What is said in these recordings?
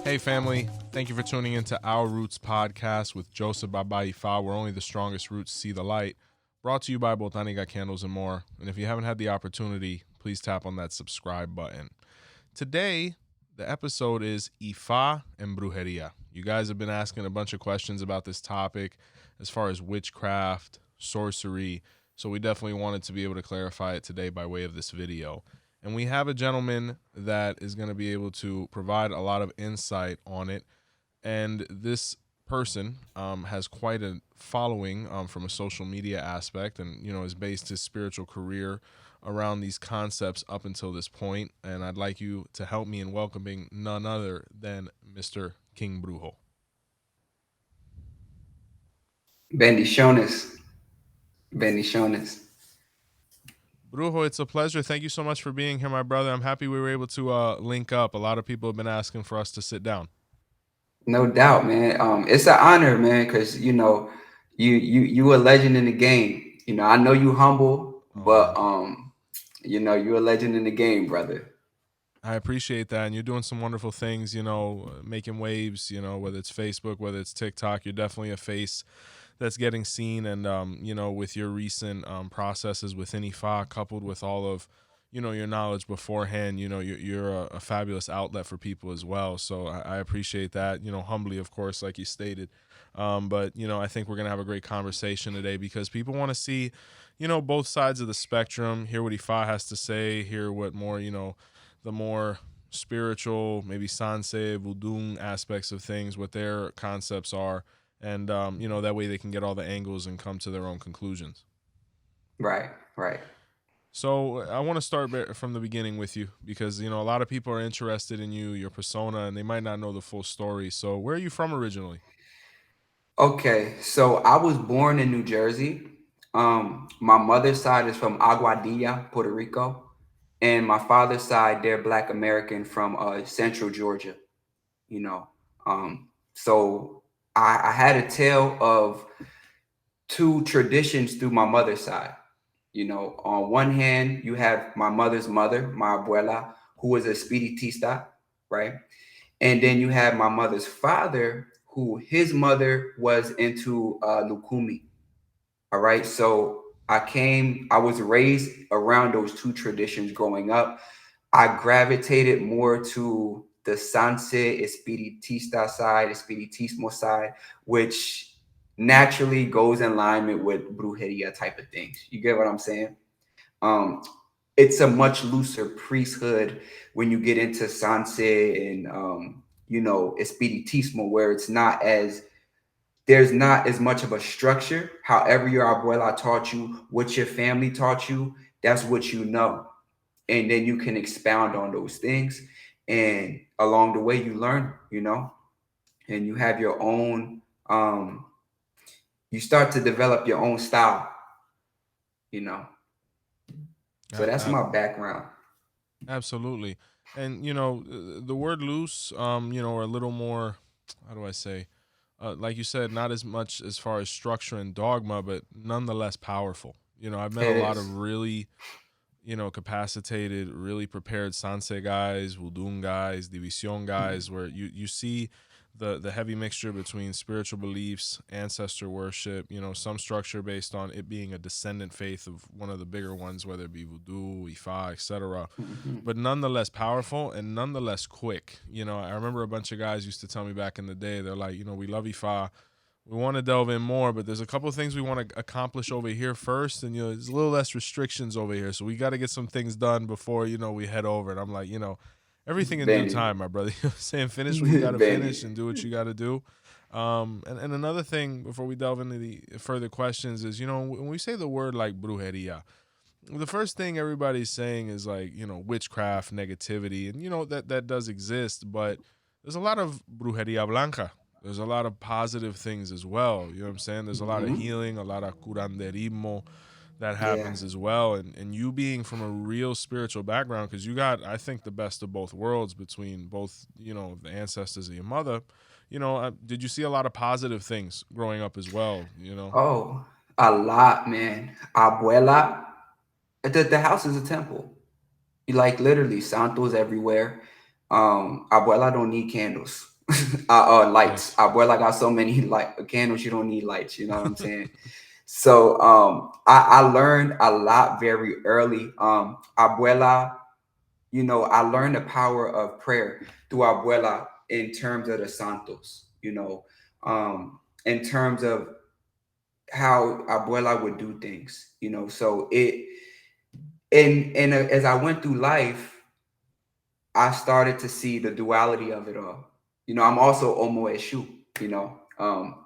Hey family, thank you for tuning into Our Roots podcast with Joseph Baba Ifa, where only the strongest roots see the light. Brought to you by 𝗿𝗲𝗍𝗃 Candles and more. And if you haven't had the opportunity, please tap on that subscribe button. Today, the episode is Ifa and Brujería. You guys have been asking a bunch of questions about this topic as far as witchcraft, sorcery, so we definitely wanted to be able to clarify it today by way of this video. And we have a gentleman that is going to be able to provide a lot of insight on it. And this person has quite a following from a social media aspect, and has based his spiritual career around these concepts up until this point. And I'd like you to help me in welcoming none other than Mr. King Brujo. Bendiciones. Bendiciones. Brujo, it's a pleasure. Thank you so much for being here, my brother. I'm happy we were able to link up. A lot of people have been asking for us to sit down. No doubt, man. It's an honor, man, because you a legend in the game. I know you humble, but you're a legend in the game, brother. I appreciate that, and you're doing some wonderful things, making waves, whether it's Facebook, whether it's TikTok. You're definitely a face that's getting seen, and with your recent processes within Ifa, coupled with all of your knowledge beforehand, you're a fabulous outlet for people as well. So I appreciate that, humbly, of course, like you stated. But I think we're gonna have a great conversation today because people want to see both sides of the spectrum, hear what Ifa has to say, hear what more the more spiritual, maybe Sanse, voodoo aspects of things, what their concepts are. And, that way they can get all the angles and come to their own conclusions. Right. So I want to start from the beginning with you because, a lot of people are interested in you, your persona, and they might not know the full story. So where are you from originally? Okay, so I was born in New Jersey. My mother's side is from 𝗀𝗏𝗿𝗄, Puerto Rico. And my father's side, they're Black American from Central Georgia, So I had a tale of two traditions through my mother's side. On one hand, you have my mother's mother, my abuela, who was a espiritista, right? And then you have my mother's father, who his mother was into Lukumi. All right. So I was raised around those two traditions growing up. I gravitated more to the Sanse Espiritista side, Espiritismo side, which naturally goes in alignment with Brujeria type of things. You get what I'm saying? It's a much looser priesthood when you get into Sanse and Espiritismo, where there's not as much of a structure. However, your abuela taught you, what your family taught you, that's what you know. And then you can expound on those things. And along the way, you learn, and you have your own, you start to develop your own style, So that's my background. Absolutely. And, the word loose, or a little more, how do I say, like you said, not as much as far as structure and dogma, but nonetheless powerful. I've met a lot of really, capacitated, really prepared Sanse guys, voodoo guys, División guys, where you see the heavy mixture between spiritual beliefs, ancestor worship, some structure based on it being a descendant faith of one of the bigger ones, whether it be voodoo, Ifa, etc. But nonetheless powerful and nonetheless quick. I remember a bunch of guys used to tell me back in the day, they're like, we love Ifa, we want to delve in more, but there's a couple of things we want to accomplish over here first, and there's a little less restrictions over here, so we got to get some things done before we head over. And I'm like, everything in due time, my brother. You know what I'm saying? Finish what you got to finish and do what you got to do. And another thing before we delve into the further questions is, when we say the word like brujería, the first thing everybody's saying is like, witchcraft, negativity, and that does exist, but there's a lot of brujería blanca. There's a lot of positive things as well. You know what I'm saying? There's a lot of healing, a lot of curanderismo that happens as well. And you being from a real spiritual background, because you got, I think, the best of both worlds between both, the ancestors of your mother. Did you see a lot of positive things growing up as well? Oh, A lot, man. Abuela, the house is a temple. Like literally, Santos everywhere. Abuela don't need candles. Lights. Nice. Abuela got so many light candles. You don't need lights. You know what I'm saying? So I learned a lot very early. Abuela, I learned the power of prayer through Abuela in terms of the Santos. In terms of how Abuela would do things. So as I went through life, I started to see the duality of it all. I'm also Omo Eshu.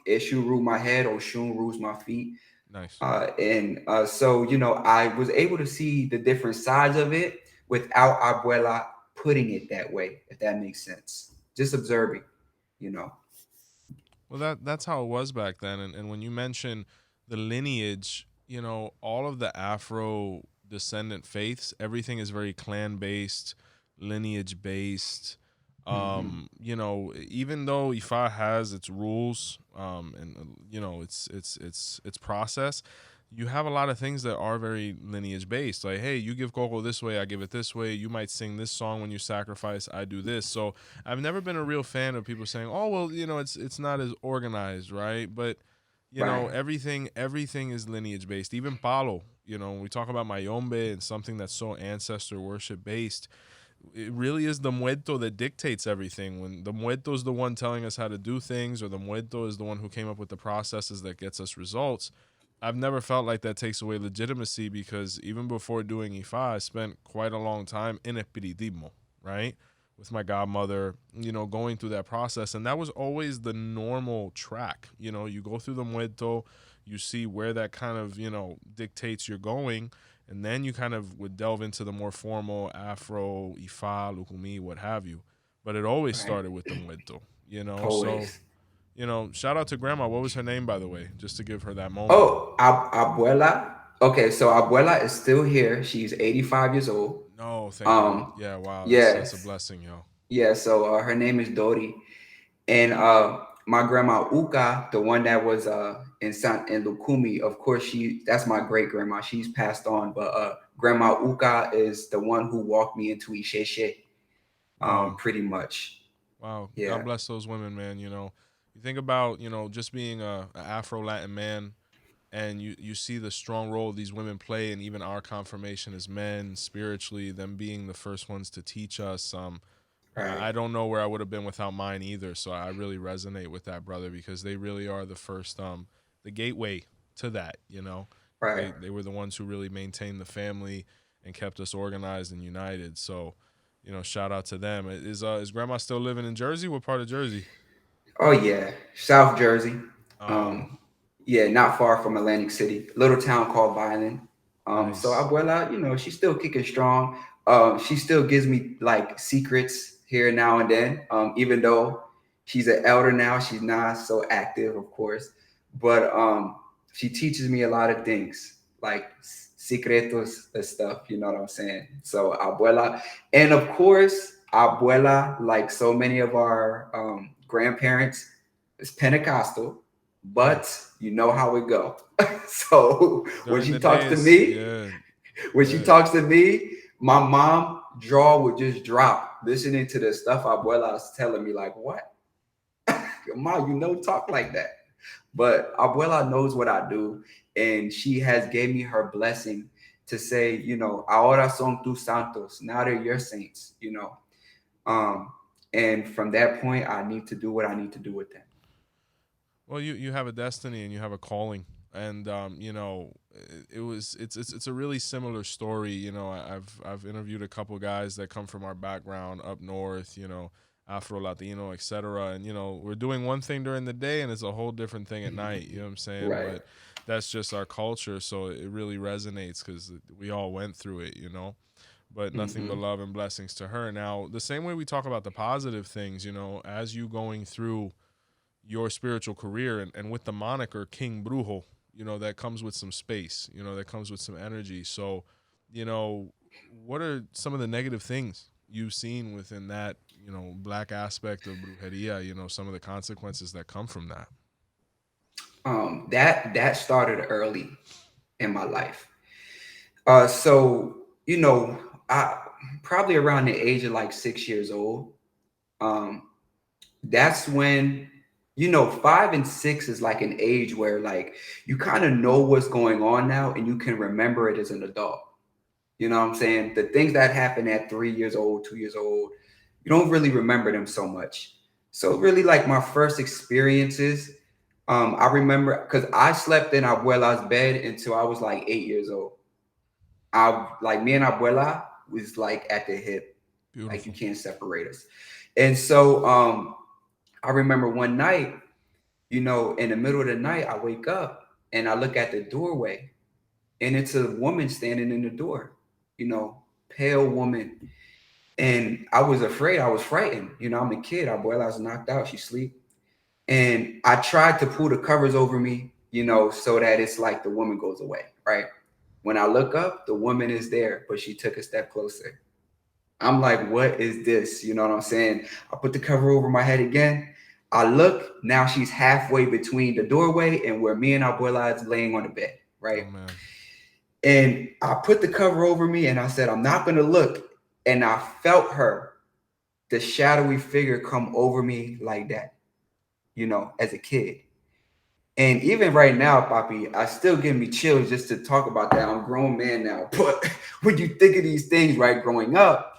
Eshu rule my head, Oshun rules my feet. Nice. So, I was able to see the different sides of it without Abuela putting it that way, if that makes sense. Just observing, you know. Well, that's how it was back then. And when you mention the lineage, all of the Afro descendant faiths, everything is very clan based, lineage based. Hmm. Even though Ifa has its rules, and its process, you have a lot of things that are very lineage based. Like, hey, you give cocoa this way, I give it this way. You might sing this song when you sacrifice, I do this. So I've never been a real fan of people saying, "Oh, well, it's not as organized, right?" But Right. everything is lineage based. Even palo, when we talk about mayombe and something that's so ancestor worship based, it really is the muerto that dictates everything. When the muerto is the one telling us how to do things, or the muerto is the one who came up with the processes that gets us results, I've never felt like that takes away legitimacy, because even before doing Ifa, I spent quite a long time in espiritismo, right? With my godmother, going through that process. And that was always the normal track. You go through the muerto, you see where that kind of, dictates you're going. And then you kind of would delve into the more formal Afro, Ifa, Lukumi, what have you. But it always Right. started with the muerto. So, Always. shout out to grandma. What was her name, by the way? Just to give her that moment. Oh, Abuela. Okay, so Abuela is still here. She's 85 years old. No, thank God. Um, Yeah, wow, that's a yes. blessing, yo. Yeah, so her name is Dori. And my grandma Uka, the one that was in Lukumi, of course, that's my great grandma. She's passed on, but grandma Uka is the one who walked me into 𝘃𝗍𝗃, Wow. pretty much. Wow. God Yeah. bless those women, man. You think about, just being a Afro Latin man, and you see the strong role these women play, and even our confirmation as men spiritually, them being the first ones to teach us. Right. I don't know where I would have been without mine either. So I really resonate with that, brother, because they really are the first, the gateway to that. Right. They were the ones who really maintained the family and kept us organized and united. So, shout out to them. Is grandma still living in Jersey? What part of Jersey? Oh yeah, South Jersey. Oh, Um, yeah, not far from Atlantic City, little town called Violin. So nice. Abuela, she's still kicking strong. She still gives me like secrets here now and then. Even though she's an elder now, she's not so active, of course. But she teaches me a lot of things, like secretos and stuff. You know what I'm saying? So Abuela, and of course Abuela, like so many of our grandparents, is Pentecostal, Mm. but you know how it go. So when During she the talks to days, me, yeah, when she yeah. talks to me, my mom jaw would just drop listening to the stuff Abuela is telling me. Like, what? Mom, talk like that. But Abuela knows what I do, and she has gave me her blessing to say, ahora son tus santos. Now they're your saints. Um, and from that point, I need to do what I need to do with them. Well, you have a destiny and you have a calling, and it's a really similar story. I've interviewed a couple guys that come from our background up north. Afro Latino, etc. And we're doing one thing during the day, and it's a whole different thing at night. You know what I'm saying? Right. But that's just our culture, so it really resonates because we all went through it. But nothing but Hmm. love and blessings to her. Now, the same way we talk about the positive things, as you going through your spiritual career, and with the moniker King Brujo, that comes with some space, that comes with some energy. So, you know, what are some of the negative things you've seen within that, black aspect of Brujeria, some of the consequences that come from that? That started early in my life. So I probably around the age of like 6 years old. Um, that's when 5 and 6 is like an age where like you kind of know what's going on now and you can remember it as an adult. You know what I'm saying? The things that happen at 3 years old, 2 years old, you don't really remember them so much. So really like my first experiences, I remember because I slept in Abuela's bed until I was like 8 years old. I like me and Abuela was like at the hip, like you Beautiful. can't separate us. And so I remember one night, in the middle of the night, I wake up and I look at the doorway and it's a woman standing in the door, pale woman. And I was afraid, I was frightened. I'm a kid, Abuela's knocked out, she's asleep. And I tried to pull the covers over me, so that it's like the woman goes away, right? When I look up, the woman is there, but she took a step closer. I'm like, what is this? You know what I'm saying? I put the cover over my head again. I look, now she's halfway between the doorway and where me and Abuela is laying on the bed, right? Oh man. And I put the cover over me and I said, I'm not going to look. And I felt her, the shadowy figure come over me like that, as a kid. And even right now, Papi, I still give me chills just to talk about that. I'm a grown man now. But when you think of these things, right, growing up,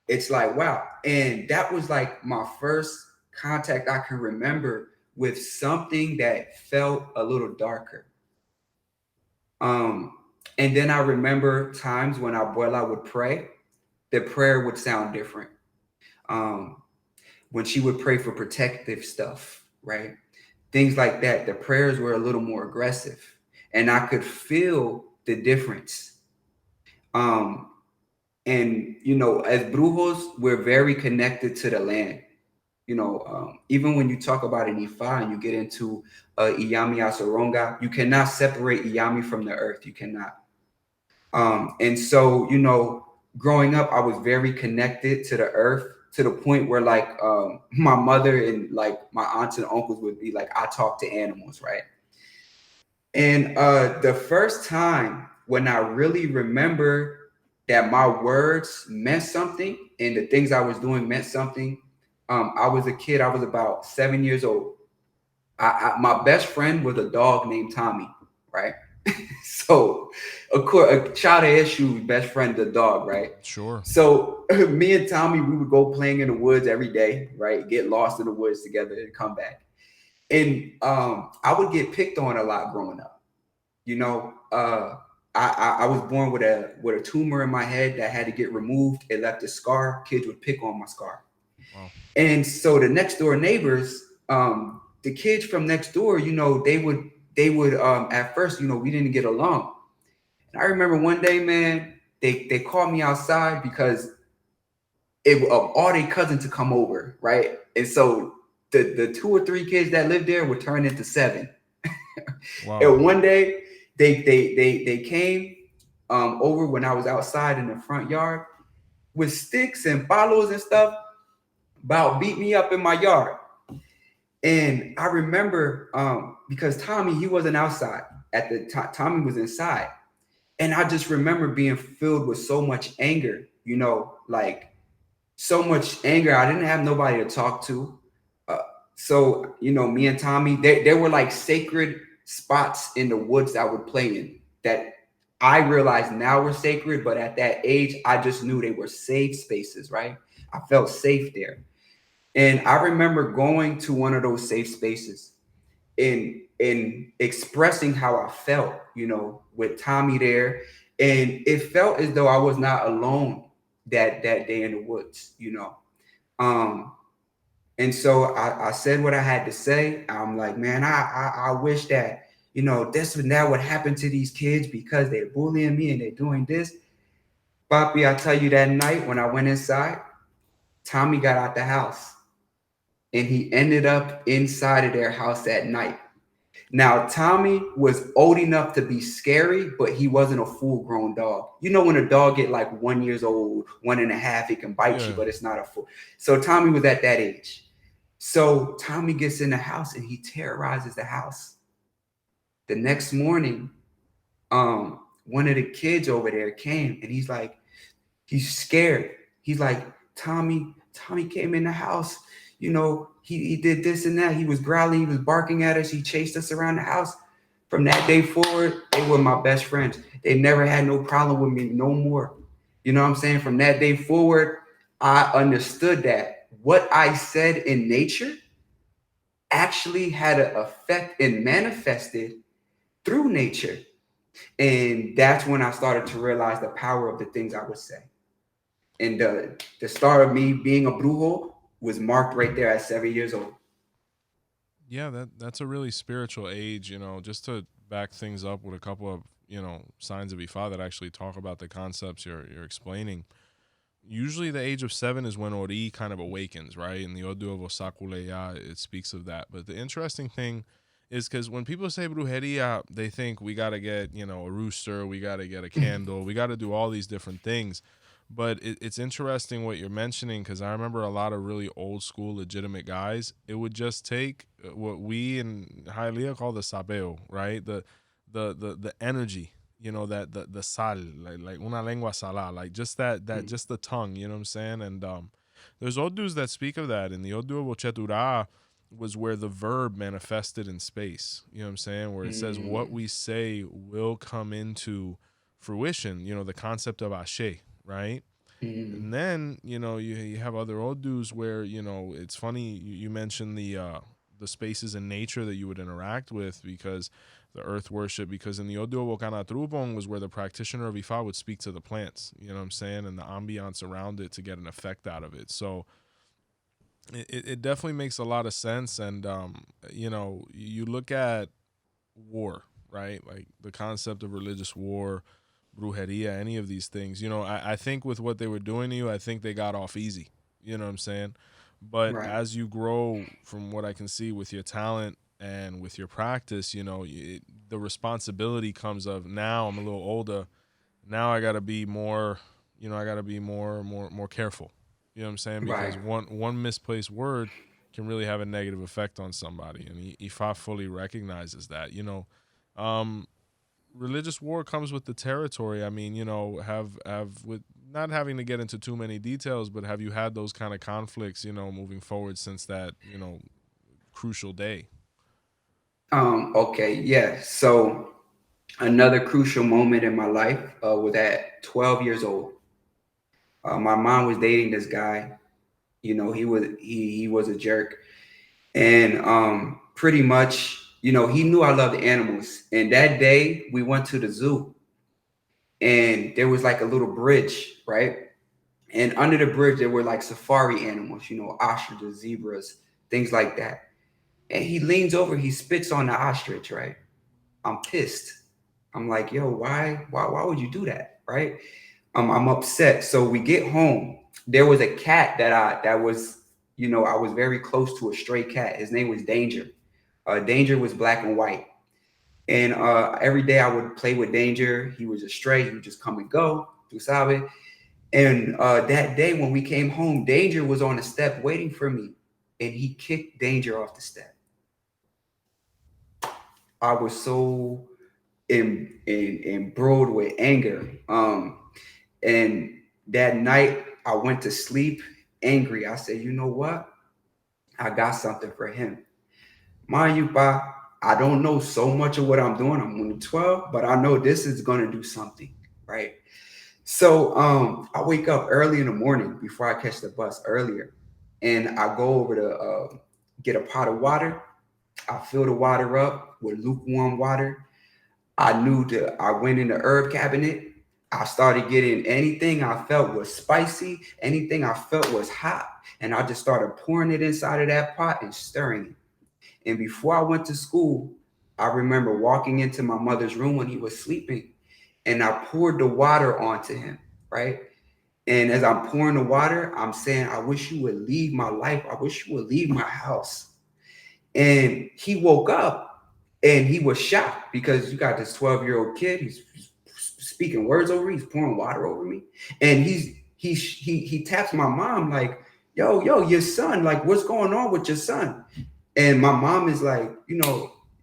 it's like, wow. And that was like my first contact I can remember with something that felt a little darker. Um, and then I remember times when Abuela would pray, the prayer would sound different. Um, when she would pray for protective stuff, right? Things like that, the prayers were a little more aggressive. And I could feel the difference. Um, and as brujos, we're very connected to the land. Even when you talk about an Ifa and you get into 𝗀𝗵𝗂𝗁𝗀𝗃, you cannot separate 𝗀𝗵 from the earth. You cannot. And so, growing up, I was very connected to the earth to the point where like my mother and like my aunts and uncles would be like, I talk to animals, right? And the first time when I really remember that my words meant something and the things I was doing meant something, I was a kid. I was about 7 years old. My best friend was a dog named Tommy, right? So, of course, a 𝘃𝗶𝗱𝗁𝗀 best friend, the dog, right? Sure. So, me and Tommy, we would go playing in the woods every day, right? Get lost in the woods together and come back. And I would get picked on a lot growing up. I was born with a tumor in my head that had to get removed. It left a scar. Kids would pick on my scar. Wow. And so the next door neighbors, the kids from next door, they would at first, we didn't get along. And I remember one day, man, they called me outside because it of all their cousins to come over, right? And so the 2 or 3 kids that lived there would turn into 7. Wow. And one day they came over when I was outside in the front yard with sticks and palos and stuff, about beat me up in my yard. And I remember because Tommy, he wasn't outside at the time. Tommy was inside. And I just remember being filled with so much anger, like so much anger. I didn't have nobody to talk to. So, me and Tommy, there were like sacred spots in the woods I would play in that I realize now were sacred. But at that age, I just knew they were safe spaces, right? I felt safe there. And I remember going to one of those safe spaces and expressing how I felt, with Tommy there. And it felt as though I was not alone that day in the woods, And so I said what I had to say. I'm like, man, I wish that, this and that would happen to these kids because they're bullying me and they're doing this. Papi, I tell you, that night when I went inside, Tommy got out the house and he ended up inside of their house at night. Now, Tommy was old enough to be scary, but he wasn't a full-grown dog. When a dog get like 1 year old, 1.5, it can bite you, but it's not a full. So Tommy was at that age. So Tommy gets in the house and he terrorizes the house. The next morning, one of the kids over there came and he's like, he's scared. He's like, Tommy came in the house. You know, he did this and that. He was growling, he was barking at us. He chased us around the house. From that day forward, they were my best friends. They never had no problem with me no more. You know what I'm saying? From that day forward, I understood that what I said in nature actually had an effect and manifested through nature. And that's when I started to realize the power of the things I would say. And the start of me being a brujo was marked right there at 7 years old. Yeah, that's a really spiritual age, just to back things up with a couple of, signs of Ifa that actually talk about the concepts you're explaining. Usually the age of 7 is when 𝗀𝗲𝗍 kind of awakens, right? In the 𝗃𝗶𝗱𝗲, it speaks of that. But the interesting thing is because when people say brujeria, they think we got to get, a rooster, we got to get a candle, we got to do all these different things. But it's interesting what you're mentioning, because I remember a lot of really old school legitimate guys. It would just take what we in 𝗃𝗲𝗍𝗂 call the sabeo, right? The energy, that the sal, like una lengua salada, like just that just the tongue, you know what I'm saying? And there's odus that speak of that. In the 𝗃𝗶𝗍𝗂 was where the verb manifested in space, you know what I'm saying? Where it says what we say will come into fruition, the concept of 𝗃𝗍𝗂𝗍, right? And then, you have other odus where, it's funny you mentioned the spaces in nature that you would interact with, because the earth worship, because in the 𝗃𝗶𝗍𝗂𝗃 was where the practitioner of Ifa would speak to the plants, you know what I'm saying, and the ambiance around it to get an effect out of it. So it definitely makes a lot of sense. And you look at war, right? Like the concept of religious war, brujeria, any of these things, I think with what they were doing to you, I think they got off easy, you know what I'm saying? But Right. as you grow, from what I can see with your talent and with your practice, the responsibility comes of, now I'm a little older, now I got to be more, I got to be more careful, you know what I'm saying? Right. Because one misplaced word can really have a negative effect on somebody, and Ifa fully recognizes that. Religious war comes with the territory. I mean, have with not having to get into too many details, but have you had those kind of conflicts, moving forward since that, crucial day? Okay. Yeah. So another crucial moment in my life was at 12 years old. My mom was dating this guy. He was a jerk, and pretty much, he knew I loved animals. And that day we went to the zoo, and there was like a little bridge, right? And under the bridge there were like safari animals, ostriches, zebras, things like that. And he leans over, he spits on the ostrich, right? I'm pissed. I'm like, yo, why would you do that, right? I'm upset. So we get home. There was a cat that was, I was very close to, a stray cat. His name was Danger. Danger was black and white. And every day I would play with Danger. He was a stray. He would just come and go, tú sabes. And that day when we came home, Danger was on the step waiting for me, and he kicked Danger off the step. I was so embroiled with anger. And that night I went to sleep angry. I said, you know what? I got something for him. Mind you, Pa, I don't know so much of what I'm doing. I'm only 12, but I know this is gonna do something, right? So I wake up early in the morning before I catch the bus earlier, and I go over to get a pot of water. I fill the water up with lukewarm water. I went in the herb cabinet. I started getting anything I felt was spicy, anything I felt was hot, and I just started pouring it inside of that pot and stirring it. And before I went to school, I remember walking into my mother's room when he was sleeping, and I poured the water onto him, right? And as I'm pouring the water, I'm saying, I wish you would leave my life. I wish you would leave my house. And he woke up and he was shocked, because you got this 12-year-old kid. He's speaking words over me. He's pouring water over me. And he taps my mom like, yo, your son, like, what's going on with your son? And my mom is like,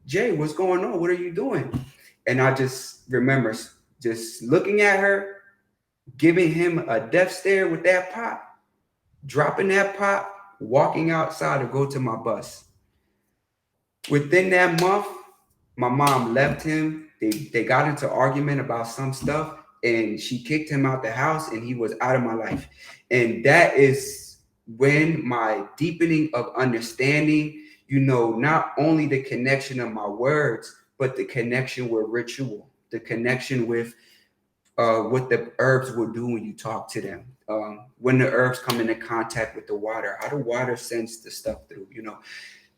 Jay, what's going on? What are you doing? And I just remember just looking at her, giving him a death stare with that pot, dropping that pot, walking outside to go to my bus. Within that month, my mom left him. They got into argument about some stuff, and she kicked him out the house, and he was out of my life. And that is when my deepening of understanding, not only the connection of my words, but the connection with ritual, the connection with what the herbs will do when you talk to them. When the herbs come into contact with the water, how the water sends the stuff through,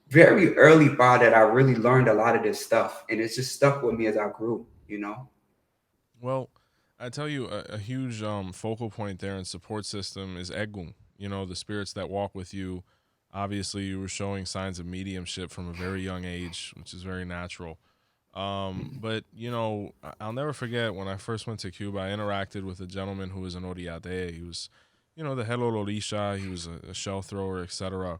very early by that I really learned a lot of this stuff, and it's just stuck with me as I grew. Well, I tell you, a huge focal point there and support system is Egun. The spirits that walk with you. Obviously, you were showing signs of mediumship from a very young age, which is very natural. But I'll never forget when I first went to Cuba. I interacted with a gentleman who was an 𝗿𝗲𝗿𝗃. He was, the 𝗃𝗲𝗿𝗃𝗃. He was a shell thrower, etc.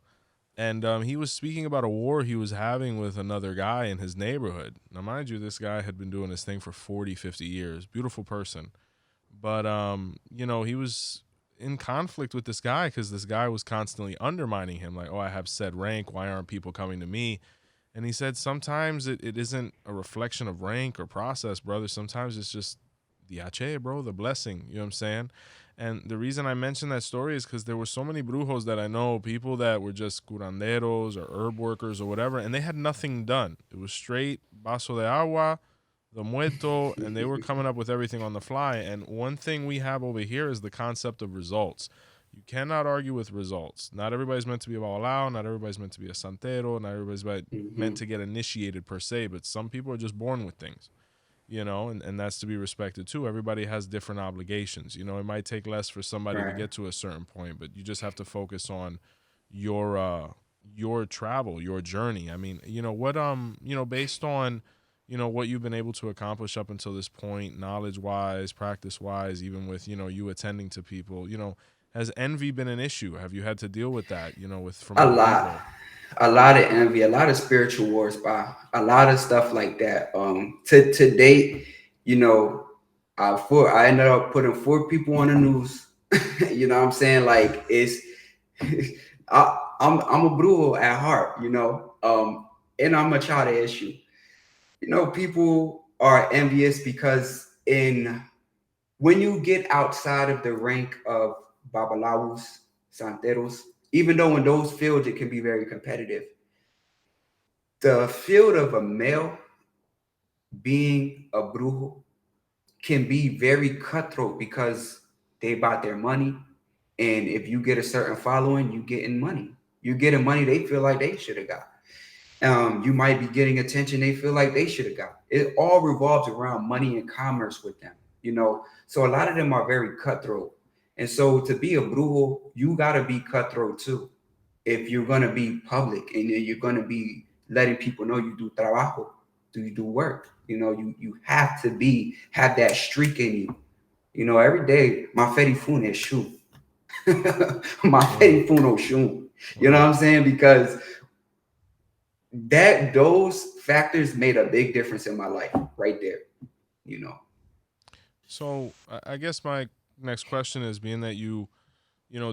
And he was speaking about a war he was having with another guy in his neighborhood. Now, mind you, this guy had been doing this thing for 40, 50 years. Beautiful person. But, he was in conflict with this guy because this guy was constantly undermining him. Like, oh, I have said rank. Why aren't people coming to me? And he said sometimes it isn't a reflection of rank or process, brother. Sometimes it's just the 𝘃𝗶𝗱𝗏, bro, the blessing. You know what I'm saying? And the reason I mentioned that story is because there were so many brujos that I know, people that were just curanderos or herb workers or whatever, and they had nothing done. It was straight vaso de agua, the muerto, and they were coming up with everything on the fly. And one thing we have over here is the concept of results. You cannot argue with results. Not everybody's meant to be a 𝗿𝗏𝗏, not everybody's meant to be a santero, not everybody's meant to get initiated per se, but some people are just born with things. And that's to be respected too. Everybody has different obligations. It might take less for somebody to get to a certain point, but you just have to focus on your travel, your journey. I mean, what based on what you've been able to accomplish up until this point, knowledge wise, practice wise, even with you attending to people, has envy been an issue? Have you had to deal with that, from A other lot, people? a lot of envy, a lot of spiritual wars, by a lot of stuff like that. To date, you know, I ended up putting 4 people on the news. You know what I'm saying? Like, it's I'm a brujo at heart, and I'm a child of issue. People are envious because when you get outside of the rank of babalawos, santeros, even though in those fields it can be very competitive, the field of a male being a brujo can be very cutthroat because they bought their money. And if you get a certain following, you getting money. You getting money they feel like they should have got. You might be getting attention they feel like they should have got. It all revolves around money and commerce with them. So a lot of them are very cutthroat. And so to be a brujo, you got to be cutthroat too. If you're going to be public and you're going to be letting people know you do trabajo, you do work, you have to have that streak in you. Every day, my 𝘃𝗏𝗏 is shoe. My 𝘃𝗏𝗏𝗏 shoe. You know what I'm saying? Because those factors made a big difference in my life right there. So I guess my next question is, being that you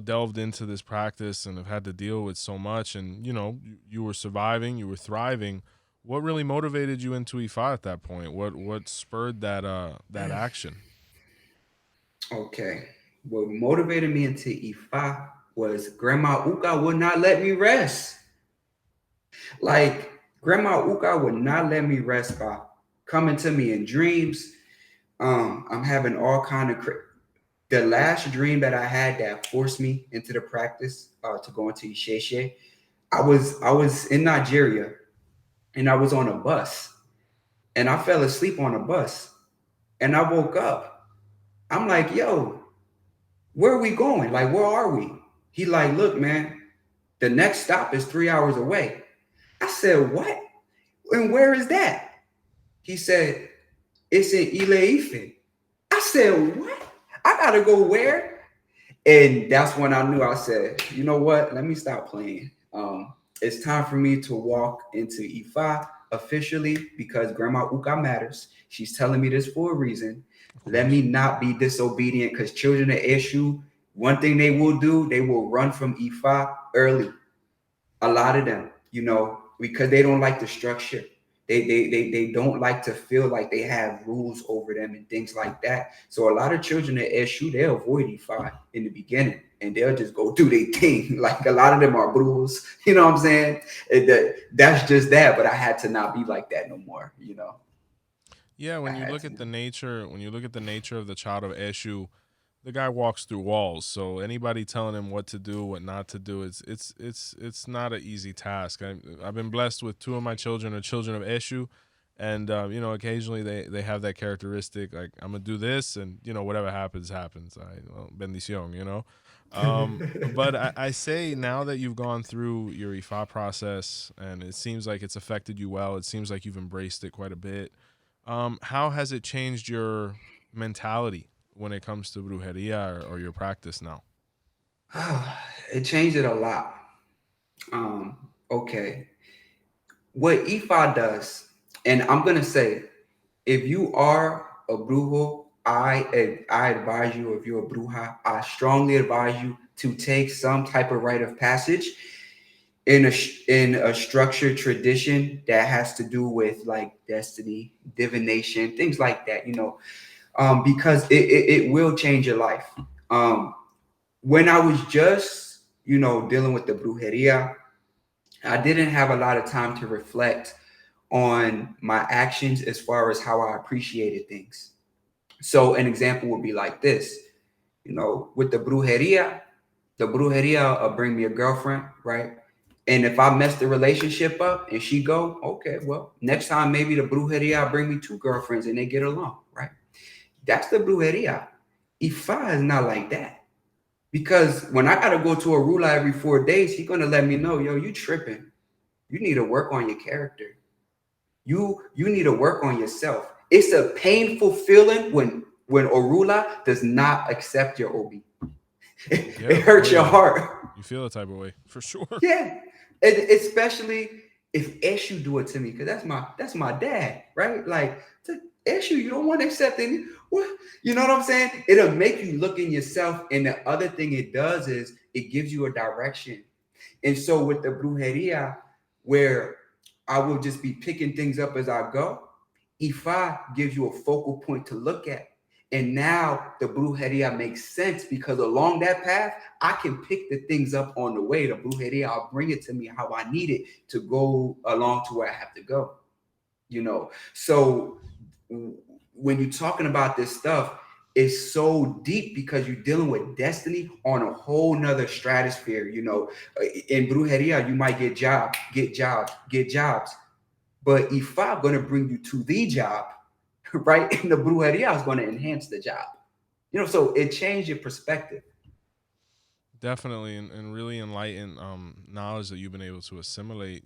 delved into this practice and have had to deal with so much, and you were surviving, you were thriving. What really motivated you into Ifa at that point? What spurred that action? Okay. What motivated me into Ifa was Grandma 𝗀𝗏𝗏 would not let me rest. Like, Grandma 𝗀𝗏𝗏 would not let me rest by coming to me in dreams. I'm having all kind of the last dream that I had that forced me into the practice to go into 𝘃𝗂𝗃𝗃. I was in Nigeria, and I was on a bus, and I fell asleep on a bus, and I woke up. I'm like, yo, where are we going? Like, where are we? He like, look, man, the next stop is 3 hours away. I said, what? And where is that? He said, it's in Ile Ife. I said, what? I gotta go where? And that's when I knew. I said, you know what? Let me stop playing. It's time for me to walk into Ifa officially because Grandma Uka matters. She's telling me this for a reason. Of Let course. me not be disobedient because children of Eshu, one thing they will do, they will run from Ifa early. A lot of them, because they don't like the structure. They don't like to feel like they have rules over them and things like that. So a lot of children at SU, they avoid E5 in the beginning and they'll just go do their thing. Like a lot of them are brujos, you know what I'm saying? That's just that. But I had to not be like that no more. Yeah, I when you had look to. at the nature, when you look at the nature of the child of Eshu, the guy walks through walls. So anybody telling him what to do, what not to do, it's not an easy task. I've been blessed with two of my children are children of Eshu, and occasionally they have that characteristic like I'm gonna do this, and whatever happens happens. Bendición, but I say now that you've gone through your Ifa process, and it seems like it's affected you well. It seems like you've embraced it quite a bit. How has it changed your mentality when it comes to brujeria or your practice now? It changed it a lot. Okay. What IFA does, and I'm gonna say, if you are a brujo, I advise you. If you're a bruja, I strongly advise you to take some type of rite of passage in a structured tradition that has to do with like destiny, divination, things like that. Because it will change your life. Um, when I was just dealing with the brujeria, I didn't have a lot of time to reflect on my actions as far as how I appreciated things. So an example would be like this, with the brujeria will bring me a girlfriend, right? And if I mess the relationship up and she go, okay, well, next time maybe the brujeria bring me two girlfriends and they get along, right? That's the brujeria. Ifa is not like that. Because when I gotta go to a ruler every 4 days, he's gonna let me know, yo, you tripping. You need to work on your character. You need to work on yourself. It's a painful feeling when Orula does not accept your OB. It Yeah. Oh hurts your yeah. heart. You feel a type of way for sure. Yeah, and especially if Eshu do it to me, because that's my dad, right? Like to Eshu, you don't want to accept any. What you know what I'm saying? It'll make you look in yourself, and the other thing it does is it gives you a direction. And so with the brujeria, where I will just be picking things up as I go, Ifa gives you a focal point to look at. And now the brujeria makes sense because along that path, I can pick the things up on the way. The brujeria, I'll bring it to me how I need it to go along to where I have to go. So when you're talking about this stuff, it's so deep because you're dealing with destiny on a whole nother stratosphere. In brujeria, you might get jobs. But Ifa going to bring you to the job, right? And the brujeria is going to enhance the job. So it changed your perspective. Definitely, and really enlightened knowledge that you've been able to assimilate.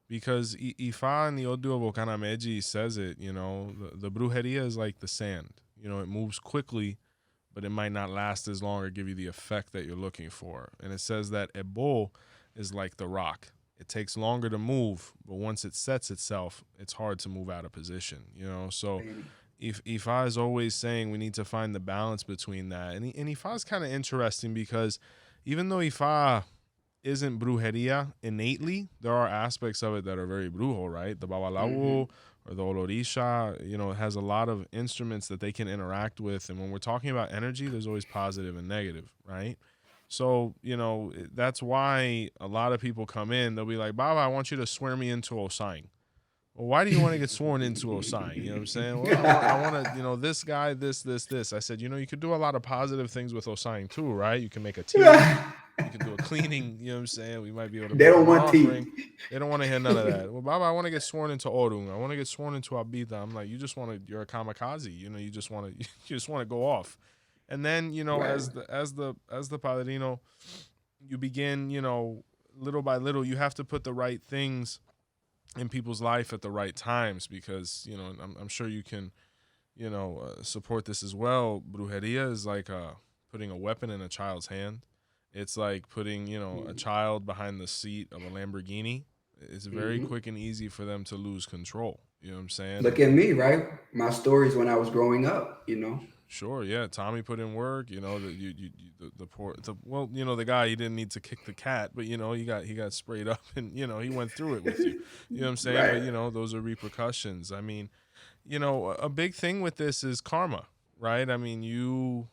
Because Ifa and the 𝗿𝗲𝗿𝗀𝗃 says it. The brujeria is like the sand. It moves quickly, but it might not last as long or give you the effect that you're looking for. And it says that 𝗵𝗏 is like the rock. It takes longer to move, but once it sets itself, it's hard to move out of position. So if Ifa is always saying we need to find the balance between that, and Ifa is kind of interesting because even though Ifa isn't brujeria innately, there are aspects of it that are very brujo, right? The Mm-hmm. babalawo or the olorisha, it has a lot of instruments that they can interact with. And when we're talking about energy, there's always positive and negative, right? So, that's why a lot of people come in, they'll be like, Baba, I want you to swear me into Osine. Well, why do you want to get sworn into Osine? You know what I'm saying? Well, I want to, this guy, this. I said, you could do a lot of positive things with Osine too, right? You can make a tea. You can do a cleaning. You know what I'm saying? We might be able to They make don't them an want tea. offering. They don't want to hear none of that. Well, Baba, I want to get sworn into Orung. I want to get sworn into Abita. I'm like, you just want to. You're a kamikaze. You just want to. You just want to go off. And then Right. as the padrino, you begin little by little. You have to put the right things in people's life at the right times because I'm sure you can support this as well. Brujeria is like a putting a weapon in a child's hand. It's like putting, you know, a child behind the seat of a Lamborghini. It's very quick and easy for them to lose control. You know what I'm saying? Look And at me, right? My stories when I was growing up, you know. sure, yeah, Tommy put in work. You know, the poor, well, you know, the guy, he didn't need to kick the cat, but you know, he got sprayed up, and you know, he went through it with you. You know what I'm saying? Right. But you know, those are repercussions. I mean, you know, a big thing with this is karma, right? I mean,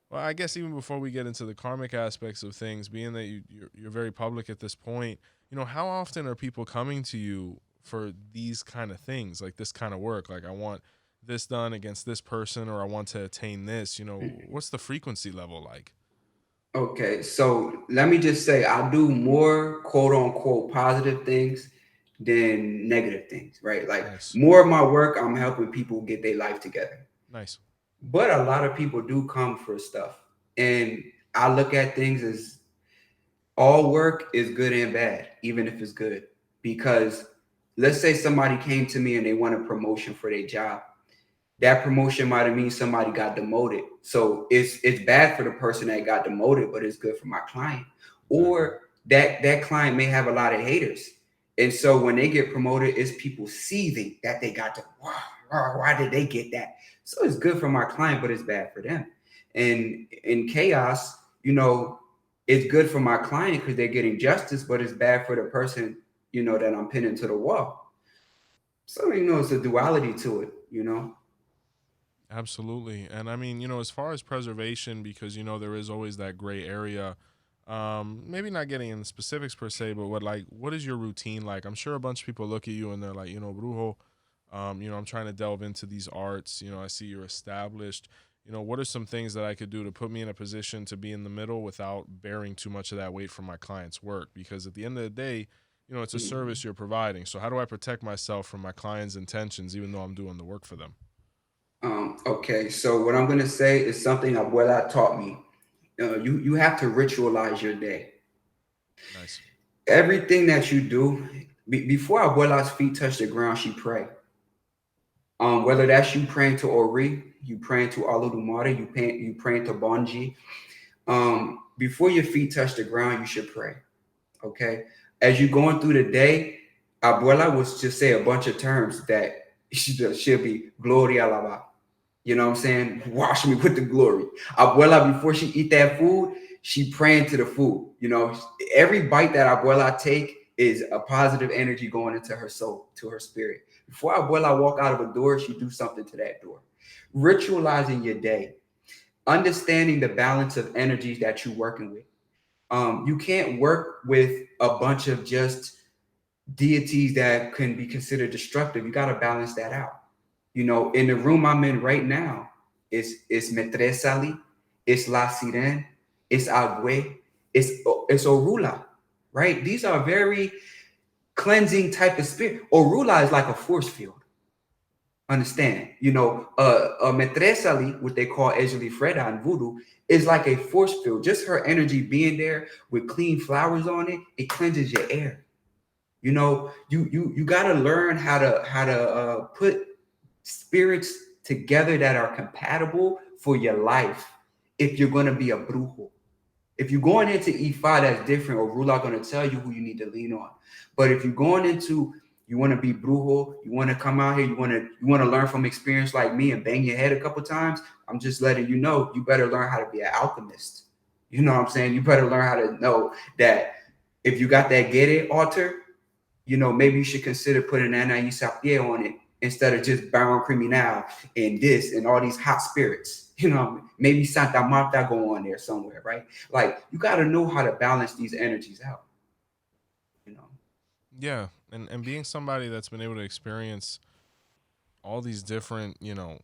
well, I guess even before we get into the karmic aspects of things, being that you're very public at this point, you know, how often are people coming to you for these kind of things, like this kind of work? Like, I want this done against this person, or I want to attain this. You know, what's the frequency level like? Okay, so let me just say I do more quote unquote positive things than negative things, right? Like Nice, more of my work, I'm helping people get their life together. nice. But a lot of people do come for stuff. And I look at things as all work is good and bad, even if it's good. Because let's say somebody came to me and they want a promotion for their job. That promotion might have mean somebody got demoted. So it's bad for the person that got demoted, but it's good for my client. Exactly. Or that client may have a lot of haters. And so when they get promoted, it's people seething that they got to, wow, why did they get that? So it's good for my client, but it's bad for them. And in chaos, you know, it's good for my client because they're getting justice, but it's bad for the person, you know, that I'm pinning to the wall. So, you know, it's a duality to it, you know. Absolutely. And I mean, you know, as far as preservation, because, you know, there is always that gray area. Maybe not getting in the specifics per se, but what is your routine like? I'm sure a bunch of people look at you and they're like, you know, Brujo, you know, I'm trying to delve into these arts. You know, I see you're established. You know, what are some things that I could do to put me in a position to be in the middle without bearing too much of that weight from my client's work? Because at the end of the day, you know, it's a service you're providing. So how do I protect myself from my client's intentions, even though I'm doing the work for them? Okay, so what I'm gonna say is something Abuela taught me. You have to ritualize your day. Nice. Everything that you do before Abuela's feet touch the ground, she pray. Whether that's you praying to Ori, you praying to 𝗲𝗲𝗶𝗍𝗲, you praying to 𝗀𝗲𝗍. Before your feet touch the ground, you should pray. Okay, as you're going through the day, Abuela was just say a bunch of terms that she'll be Gloria Lava. You know what I'm saying? Wash me with the glory. Abuela, before she eat that food, she praying to the food. You know, every bite that Abuela take is a positive energy going into her soul, to her spirit. Before Abuela walk out of a door, she do something to that door. Ritualizing your day, understanding the balance of energies that you're working with. You can't work with a bunch of just deities that can be considered destructive. You got to balance that out. You know, in the room I'm in right now, it's 𝗃𝗃𝗃𝗃, it's 𝘀𝗲𝗃𝗃𝗃, it's 𝗃𝗶𝗸𝗃, it's 𝗃𝗃𝗃𝗃, right? These are very cleansing type of spirit. 𝗃𝗃𝗃𝗃 is like a force field. Understand? You know, 𝗃𝗃𝗃𝗃𝗃, what they call 𝘃𝗶𝗱𝗃𝗃 in voodoo, is like a force field. Just her energy being there with clean flowers on it, it cleanses your air. You know, you got to learn how to put spirits together that are compatible for your life if you're going to be a brujo. If you're going into Ifa, that's different, or Rula going to tell you who you need to lean on. But if you're going into, you want to be brujo, you want to come out here, you want to learn from experience like me and bang your head a couple times, I'm just letting you know, you better learn how to be an alchemist. You know what I'm saying? You better learn how to know that if you got that 𝗀𝗶𝗱𝗃 altar, you know, maybe you should consider putting 𝗀𝗃𝗃𝗃 on it instead of just Baron Criminal and this and all these hot spirits. You know, maybe Santa Marta go on there somewhere, right? Like you got to know how to balance these energies out. You know. Yeah, and being somebody that's been able to experience all these different, you know,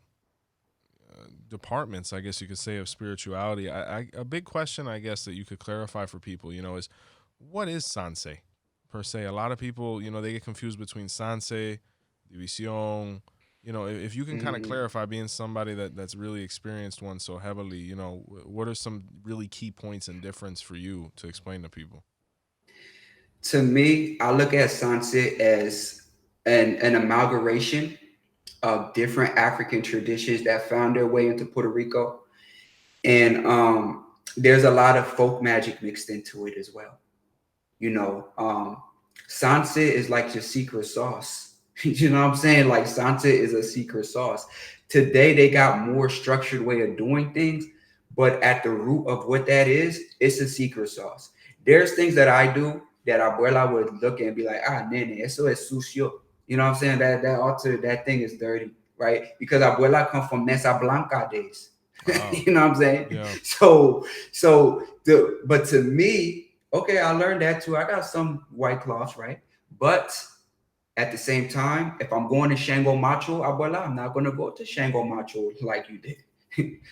departments, I guess you could say, of spirituality. A big question, I guess, that you could clarify for people, you know, is what is sanse per se? A lot of people, you know, they get confused between sanse, división. You know, if you can kind of Mhm. clarify, being somebody that's really experienced one so heavily, you know, what are some really key points and difference for you to explain to people? To me, I look at sunset as an amalgamation of different African traditions that found their way into Puerto Rico. And there's a lot of folk magic mixed into it as well. You know, Sansa is like your secret sauce. You know what I'm saying? Like Sansa is a secret sauce. Today they got more structured way of doing things, but at the root of what that is, it's a secret sauce. There's things that I do that abuela would look and be like, ah, nene, eso es sucio. You know what I'm saying? That altar, that thing is dirty, right? Because abuela come from Mesa Blanca days. Wow. You know what I'm saying? Yeah. But to me, okay, I learned that too. I got some white cloths, right? But at the same time, if I'm going to Shango Macho, abuela, I'm not gonna go to Shango Macho like you did.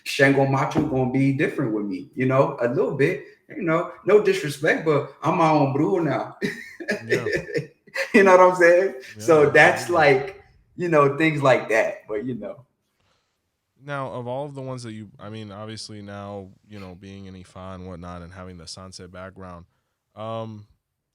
Shango Macho gonna be different with me, you know, a little bit, you know, no disrespect, but I'm my own brewer now. Yeah. You know what I'm saying? Yeah, So that's absolutely. like, you know, things like that. But you know, Now, of all of the ones that you, I mean, obviously now, being an Ifa and whatnot and having the Sanse background, um,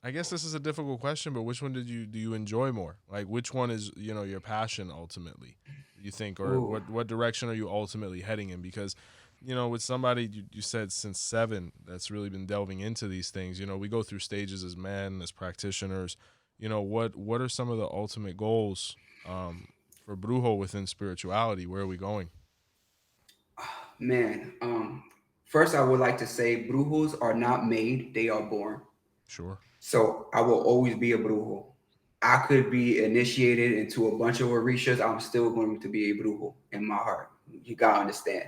I guess this is a difficult question, but which one do you enjoy more? Like, which one is, your passion ultimately, you think, or ooh, what direction are you ultimately heading in? Because, with somebody you said since 7 that's really been delving into these things, we go through stages as men, as practitioners, what are some of the ultimate goals, for Brujo within spirituality? Where are we going? man. First I would like to say brujos are not made, they are born. Sure. So I will always be a brujo. I could be initiated into a bunch of orishas. I'm still going to be a brujo in my heart. You gotta understand.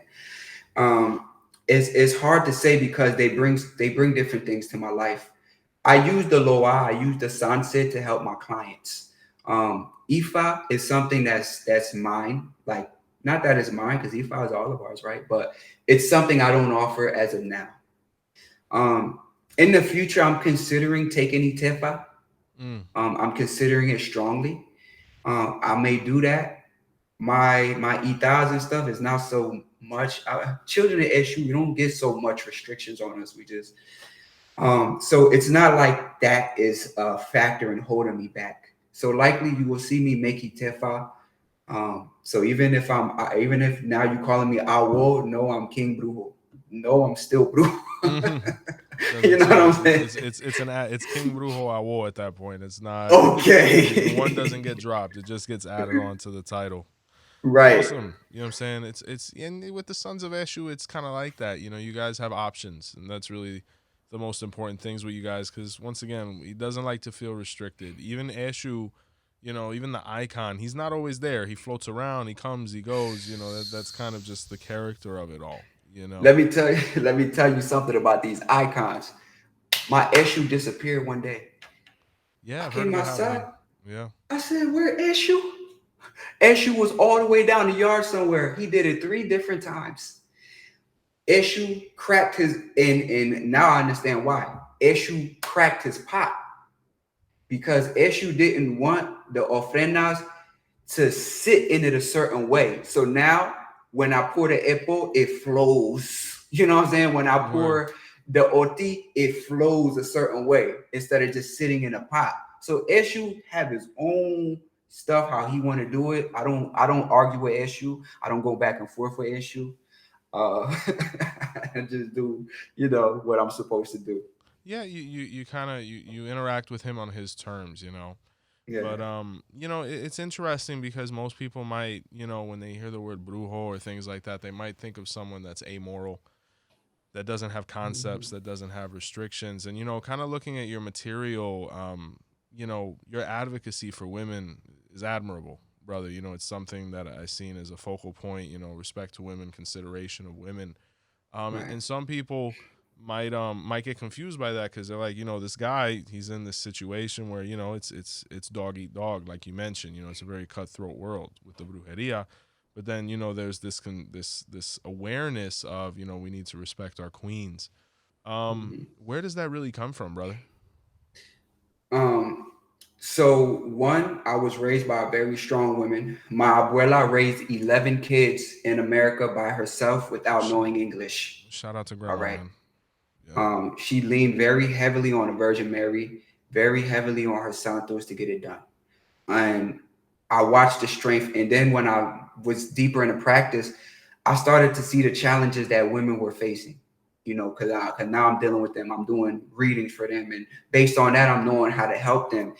Um, it's hard to say because they bring different things to my life. I use the loa, I use the sunset to help my clients. Ifa is something that's mine. Like not that it's mine because Ifa is all of ours, right? But it's something I don't offer as of now. Um, in the future, I'm considering taking 𝗃𝗶𝗱𝗏. Mm, I'm considering it strongly. I may do that. My 𝗃𝗏𝗏s and stuff is not so much. Children at issue, we don't get so much restrictions on us. We just so it's not like that is a factor in holding me back. So likely you will see me make 𝗃𝗃𝗏𝗏. So even if now you calling me Awo, no, I'm King Brujo. No, I'm still Brujo. mhm. You Doesn't know what I'm change. saying? It's King Brujo I war at that point. It's not. The one doesn't Okay. get dropped. It just gets added on to the title. Right. Awesome. You know what I'm saying? It's and with the Sons of Eshu, it's kind of like that. You guys have options, and that's really the most important things with you guys. Because once again, he doesn't like to feel restricted. Even Eshu, even the icon, he's not always there. He floats around. He comes. He goes. That's kind of just the character of it all. You know. Let me tell you something about these icons. My issue disappeared one day. Yeah, I I've heard came of it outside. happening. Yeah. I said, "Where issue?" Issue was all the way down the yard somewhere. He did it 3 different times. Issue cracked his and now I understand why. Issue cracked his pot because Issue didn't want the ofrendas to sit in it a certain way. So now when I pour the epo, it flows. You know what I'm saying? When I Word. pour the oti, it flows a certain way instead of just sitting in a pot. So Eshu have his own stuff how he want to do it. I don't argue with Eshu. I don't go back and forth with Eshu. I just do what I'm supposed to do. Yeah, you kind of you interact with him on his terms. Yeah. But it's interesting because most people might, when they hear the word brujo or things like that, they might think of someone that's amoral, that doesn't have concepts, Mhm. that doesn't have restrictions, and kind of looking at your material, your advocacy for women is admirable, brother. It's something that I seen as a focal point. Respect to women, consideration of women, Right. and some people might get confused by that because they're like, this guy, he's in this situation where it's dog eat dog, like you mentioned. It's a very cutthroat world with the brujeria, but then there's this awareness of we need to respect our queens. Mhm. Where does that really come from, brother? Um, so one, I was raised by a very strong woman. My abuela raised 11 kids in America by herself without Sh- knowing English. Shout out to All grandma, right. man. Yeah. She leaned very heavily on the Virgin Mary, very heavily on her Santos to get it done. And I watched the strength. And then when I was deeper into practice, I started to see the challenges that women were facing, you know, because now I'm dealing with them. I'm doing readings for them. And based on that, I'm knowing how to help them.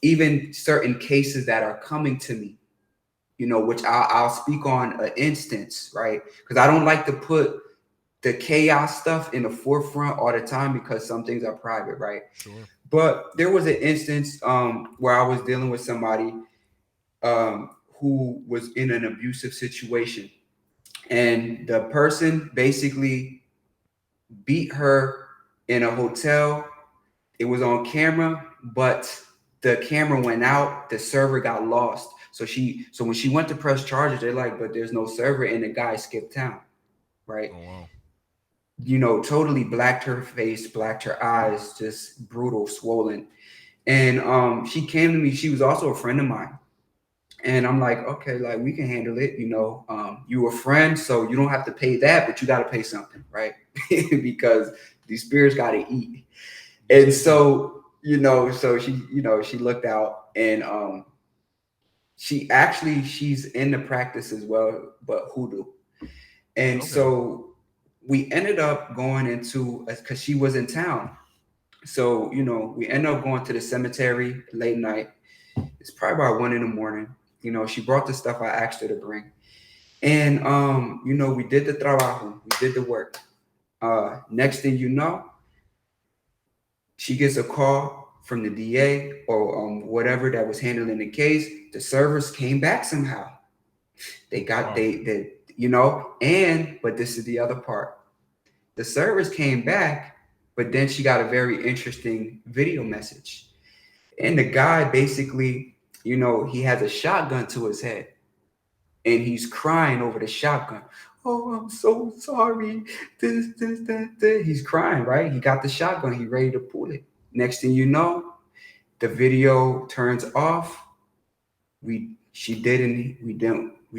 Even certain cases that are coming to me, you know, which I'll speak on an instance, right? Because I don't like to put the chaos stuff in the forefront all the time because some things are private, right? Sure. But there was an instance where I was dealing with somebody who was in an abusive situation, and the person basically beat her in a hotel. It was on camera, but the camera went out. The server got lost. So when she went to press charges, they're like, but there's no server, and the guy skipped town, right? Oh wow. You know, totally blacked her face, blacked her eyes, just brutal, swollen. And she came to me. She was also a friend of mine. And I'm like, okay, like we can handle it. You know, you a friend, so you don't have to pay that, but you got to pay something, right? Because these spirits got to eat. Yes, And they do. so, you know, so she, you know, she looked out, and she's in the practice as well, but hoodoo. And Okay. so we ended up going into, because she was in town. So, you know, we ended up going to the cemetery late night. It's probably about 1 in the morning. You know, she brought the stuff I asked her to bring. And you know, we did the trabajo, we did the work. Next thing you know, she gets a call from the DA or whatever that was handling the case. The servers came back somehow. They got Wow. they you know, and but this is the other part. The servers came back, but then she got a very interesting video message. And the guy basically, you know, he has a shotgun to his head, and he's crying over the shotgun. Oh, I'm so sorry. This. He's crying, right? He got the shotgun. He ready to pull it. Next thing you know, the video turns off. We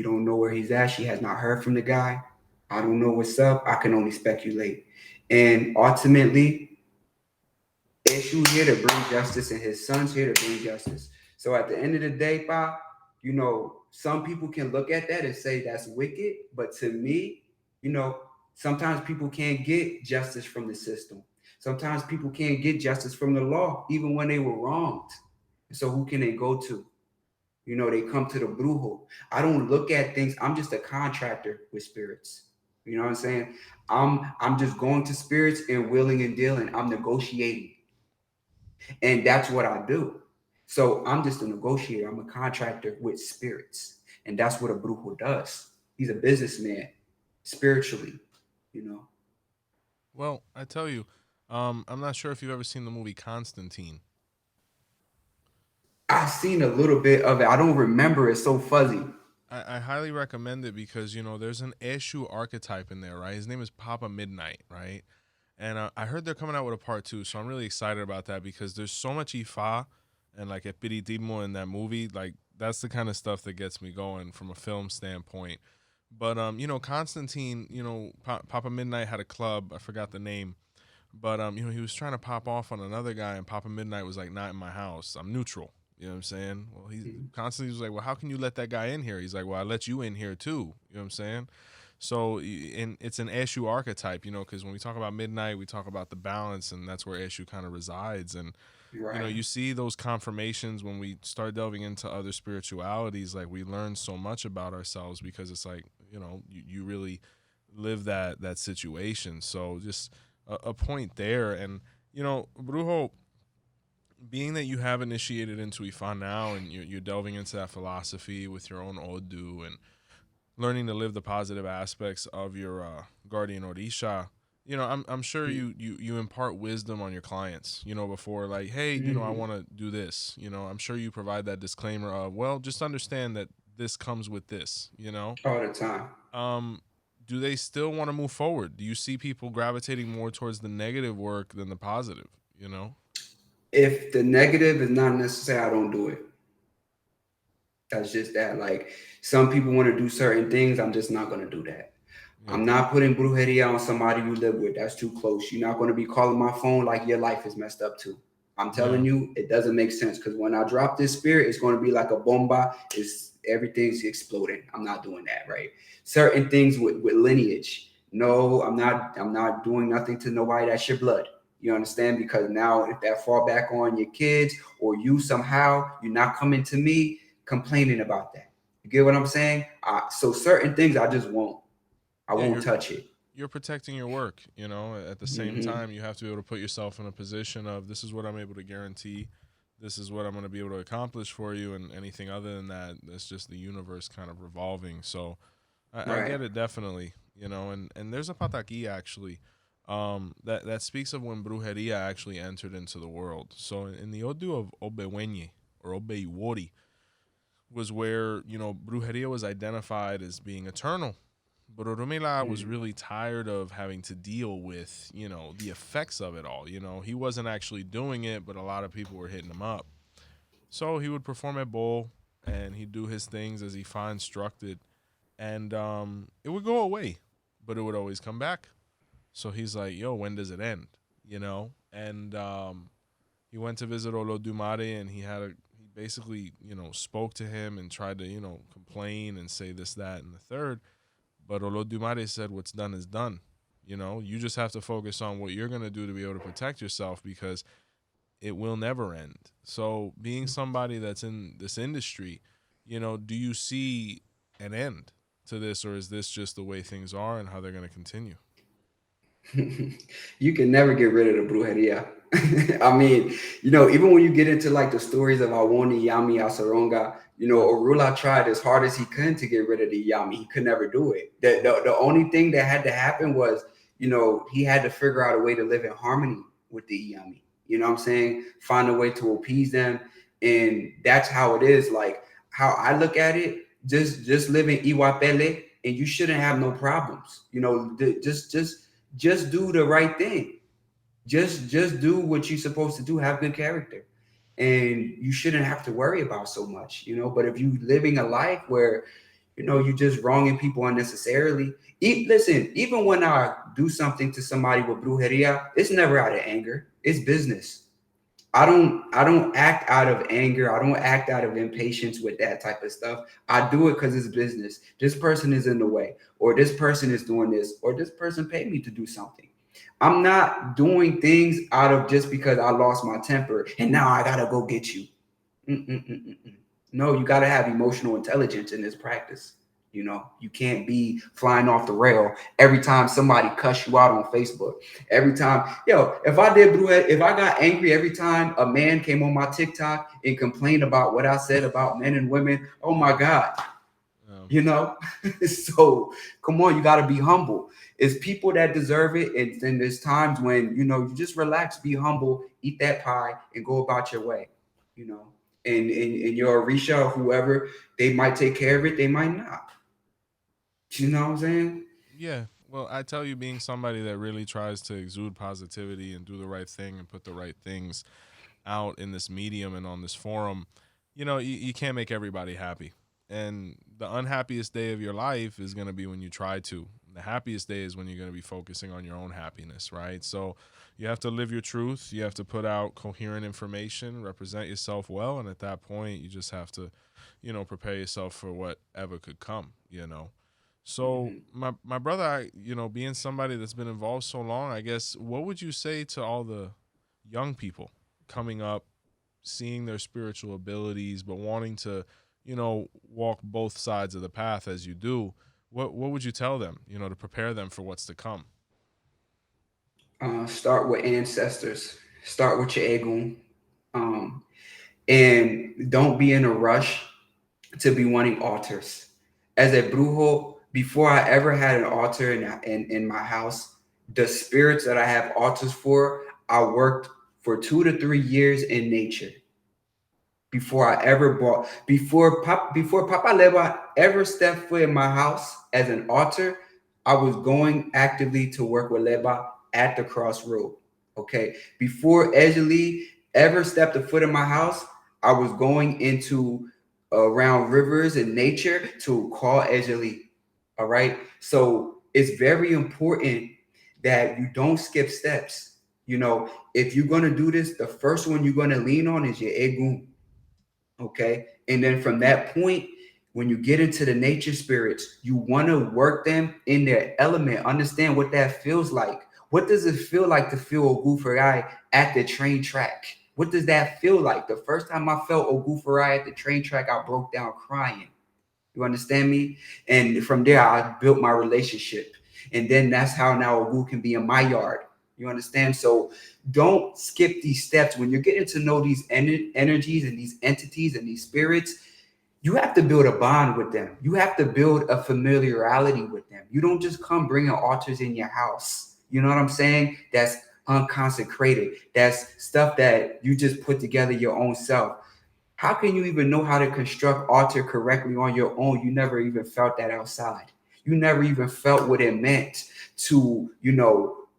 don't know where he's at. She has not heard from the guy. I don't know what's up. I can only speculate. And ultimately, issue here to bring justice, and his son's here to bring justice. So at the end of the day, Pa, you know, some people can look at that and say that's wicked, but to me, you know, sometimes people can't get justice from the system. Sometimes people can't get justice from the law, even when they were wronged. So who can they go to? You know, they come to the brujo. I don't look at things. I'm just a contractor with spirits. You know what I'm saying? I'm just going to spirits and willing and dealing. I'm negotiating. And that's what I do. So I'm just a negotiator. I'm a contractor with spirits. And that's what a brujo does. He's a businessman spiritually, you know. Well, I tell you, I'm not sure if you've ever seen the movie Constantine. I've seen a little bit of it. I don't remember. It's so fuzzy. I highly recommend it because there's an issue archetype in there, right? His name is Papa Midnight, right? And I heard they're coming out with a part two, so I'm really excited about that because there's so much Ifa and like 𝗶𝗶𝗍𝗶 in that movie. Like that's the kind of stuff that gets me going from a film standpoint. But Constantine, Papa Midnight had a club. I forgot the name, but he was trying to pop off on another guy, and Papa Midnight was like, "Not in my house. I'm neutral." You know what I'm saying? Well, he constantly was like, "Well, how can you let that guy in here?" He's like, "Well, I let you in here too." You know what I'm saying? So, and it's an issue archetype, because when we talk about midnight, we talk about the balance, and that's where issue kind of resides. And Right. you see those confirmations when we start delving into other spiritualities. Like we learn so much about ourselves because it's like you really live that situation. So just a point there, and Brujo, being that you have initiated into Ifa now and you're delving into that philosophy with your own Odu and learning to live the positive aspects of your guardian Orisha, I'm sure you impart wisdom on your clients, before like, hey, I Mm-hmm. want to do this, I'm sure you provide that disclaimer of, well, just understand that this comes with this, All the time. um, do they still want to move forward? Do you see people gravitating more towards the negative work than the positive, If the negative is not necessary, I don't do it. That's just that. Like some people want to do certain things. I'm just not going to do that. Yeah. I'm not putting brujeria on somebody you live with. That's too close. You're not going to be calling my phone like your life is messed up too. I'm telling you, it doesn't make sense, because when I drop this spirit, it's going to be like a bomba. Everything's exploding. I'm not doing that, right? Certain things with lineage. No, I'm not doing nothing to nobody. That's your blood. You understand? Because now if that fall back on your kids or you somehow, you're not coming to me complaining about that. You get what I'm saying? So certain things I just won't. I Yeah, won't touch it. you're protecting your work, you know. At the same time, you have to be able to put yourself in a position of, this is what I'm able to guarantee, this is what I'm going to be able to accomplish for you, and anything other than that, that's just the universe kind of revolving. So I Right. get it, definitely, you know. And there's a pataki actually, that speaks of when Brujeria actually entered into the world. So in the Odu of 𝗿𝗶𝗸𝗁𝗍 or 𝗿𝗶𝗸𝗁𝗍 was where, you know, Brujeria was identified as being eternal. But Oromila was really tired of having to deal with, you know, the effects of it all. You know, he wasn't actually doing it, but a lot of people were hitting him up. So he would perform at bowl, and he'd do his things as he fine instructed, and it would go away, but it would always come back. So he's like, yo, when does it end? You know? And he went to visit 𝗀𝗲𝗍𝗂, and he basically, you know, spoke to him and tried to, you know, complain and say this, that, and the third. But 𝗀𝗲𝗍𝗂 said, what's done is done. You know, you just have to focus on what you're going to do to be able to protect yourself, because it will never end. So being somebody that's in this industry, you know, do you see an end to this, or is this just the way things are and how they're going to continue? You can never get rid of the brujeria. I mean, even when you get into like the stories of Awoni, Yami, Asaronga, Orula tried as hard as he could to get rid of the Yami. He could never do it. The only thing that had to happen was, he had to figure out a way to live in harmony with the Yami. You know what I'm saying? Find a way to appease them. And that's how it is. Like how I look at it, just live in 𝗃𝗶𝗱𝗄 and you shouldn't have no problems. Just do the right thing. Just do what you're supposed to do. Have good character, and you shouldn't have to worry about so much. But if you living a life where you just wronging people unnecessarily. Listen, even when I do something to somebody with brujeria, it's never out of anger. It's business. I don't act out of anger. I don't act out of impatience with that type of stuff. I do it because it's business. This person is in the way, or this person is doing this, or this person paid me to do something. I'm not doing things out of just because I lost my temper and now I gotta go get you. Mm-mm-mm-mm. No, you gotta have emotional intelligence in this practice. You can't be flying off the rail every time somebody cuss you out on Facebook. Every time, if I got angry every time a man came on my TikTok and complained about what I said about men and women, oh my God, so come on, you got to be humble. It's people that deserve it, and then there's times when you just relax, be humble, eat that pie, and go about your way. You know, and your Orisha or whoever, they might take care of it, they might not. You know what I'm saying? Yeah. Well, I tell you, being somebody that really tries to exude positivity and do the right thing and put the right things out in this medium and on this forum, you can't make everybody happy. And the unhappiest day of your life is going to be when you try to. The happiest day is when you're going to be focusing on your own happiness, right? So you have to live your truth. You have to put out coherent information, represent yourself well. And at that point, you just have to, prepare yourself for whatever could come. So Mm-hmm. my brother, being somebody that's been involved so long, I guess, what would you say to all the young people coming up, seeing their spiritual abilities, but wanting to, walk both sides of the path as you do? What would you tell them, to prepare them for what's to come? Start with ancestors. Start with your egun. Um, and don't be in a rush to be wanting altars. As a brujo, before I ever had an altar in my house, the spirits that I have altars for, I worked for 2 to 3 years in nature before I ever bought before Papa 𝗀𝗲𝗍𝗶 ever stepped foot in my house as an altar. I was going actively to work with 𝗀𝗲𝗍 at the crossroad. Okay, before 𝘃𝗶𝗱𝗏 ever stepped a foot in my house, I was going into around rivers and nature to call 𝘃𝗶𝗍𝗏. All right, so it's very important that you don't skip steps. You know, if you're going to do this, the first one you're going to lean on is your egun. Okay. And then from that point, when you get into the nature spirits, you want to work them in their element. Understand what that feels like. What does it feel like to feel 𝗀𝗲𝗃𝗃 at the train track? What does that feel like? The first time I felt 𝗀𝗃𝗃𝗃 at the train track, I broke down crying. You understand me? And from there, I built my relationship. And then that's how now 𝗀 can be in my yard. You understand? So don't skip these steps. When you're getting to know these energies and these entities and these spirits, you have to build a bond with them. You have to build a familiarity with them. You don't just come bringing altars in your house. You know what I'm saying? That's unconsecrated. That's stuff that you just put together your own self. How can you even know how to construct altar correctly on your own? You never even felt that outside. You never even felt what it meant to,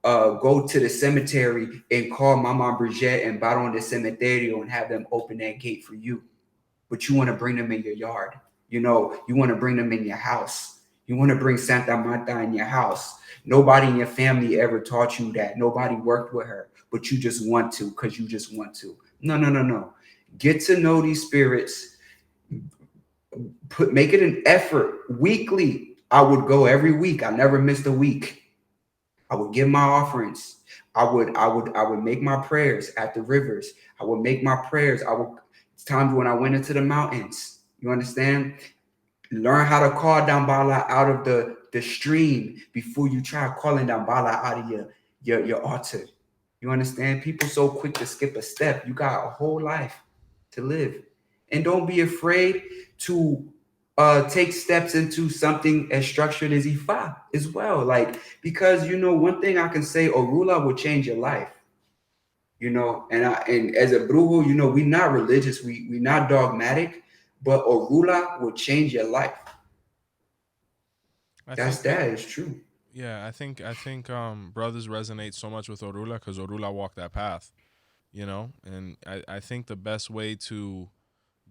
go to the cemetery and call Mama Brujera and Baron de Cementerio and have them open that gate for you. But you want to bring them in your yard. You want to bring them in your house. You want to bring Santa Marta in your house. Nobody in your family ever taught you that. Nobody worked with her, but you just want to because you just want to. No, no, no, no. Get to know these spirits. Make it an effort weekly. I would go every week. I never missed a week. I would give my offerings. I would make my prayers at the rivers. I would make my prayers. It's times when I went into the mountains. You understand? Learn how to call 𝗵𝗵𝗶𝗃 out of the stream before you try calling 𝗵𝗵𝗃 out of your altar. You understand? People so quick to skip a step. You got a whole life to live. And don't be afraid to take steps into something as structured as Ifa as well. Because one thing I can say, Orula will change your life. And as a Brujo, we're not religious, we're not dogmatic, but Orula will change your life. That is true. Yeah, I think brothers resonate so much with Orula because Orula walked that path, and I think the best way to